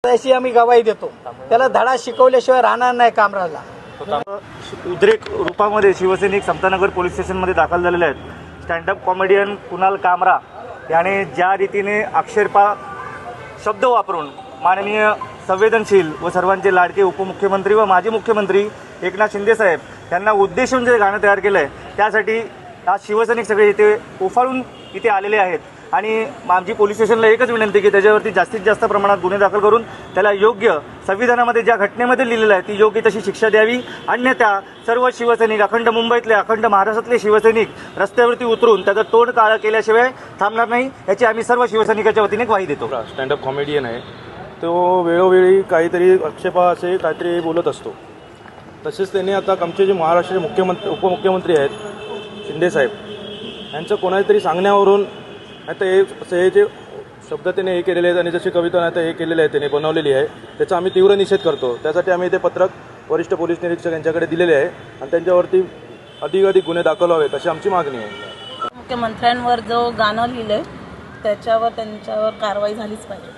त्याची आम्ही गवाही देतो. त्याला धडा शिकवल्याशिवाय राहणार नाही कामराजला. उद्रेक रूपामध्ये शिवसैनिक समतानगर पोलीस स्टेशनमध्ये दाखल झालेले आहेत. स्टँडअप कॉमेडियन कुणाल कामरा याने ज्या रीतीने आक्षेपार्ह शब्द वापरून माननीय संवेदनशील व सर्वांचे लाडके उपमुख्यमंत्री व माजी मुख्यमंत्री एकनाथ शिंदे साहेब यांना उद्देशून जे गाणं तयार केलं आहे, त्यासाठी आज शिवसैनिक सगळे इथे उफाळून इथे आलेले आहेत. आणि आमची पोलीस स्टेशनला एकच विनंती की त्याच्यावरती जास्तीत जास्त प्रमाणात गुन्हे दाखल करून त्याला योग्य संविधानामध्ये ज्या घटनेमध्ये लिहिलेलं आहे ती योग्य तशी शिक्षा द्यावी. अन्यथा सर्व शिवसैनिक अखंड मुंबईतले अखंड महाराष्ट्रातले शिवसैनिक रस्त्यावरती उतरून त्याचं तोंड काळं केल्याशिवाय थांबणार नाही, याची आम्ही सर्व शिवसैनिकाच्या वतीने ग्वाही देतो. स्टँडअप कॉमेडियन आहे तो, वेळोवेळी काहीतरी आक्षेपाचे काहीतरी बोलत असतो. तसेच त्यांनी आता आमचे जे महाराष्ट्राचे मुख्यमंत्री उपमुख्यमंत्री आहेत शिंदे साहेब यांचं कोणातरी सांगण्यावरून आता हे जे शब्द त्याने हे केलेले आहेत आणि जशी कविता आता हे केलेले आहे त्याने बनवलेली आहे, त्याचा आम्ही तीव्र निषेध करतो. त्यासाठी आम्ही इथे पत्रक वरिष्ठ पोलीस निरीक्षक यांच्याकडे दिलेले आहे आणि त्यांच्यावरती अधिकाधिक गुन्हे दाखल व्हावेत अशी आमची मागणी आहे. मुख्यमंत्र्यांवर जो गाणं लिहिलंय त्याच्यावर त्यांच्यावर कारवाई झालीच पाहिजे.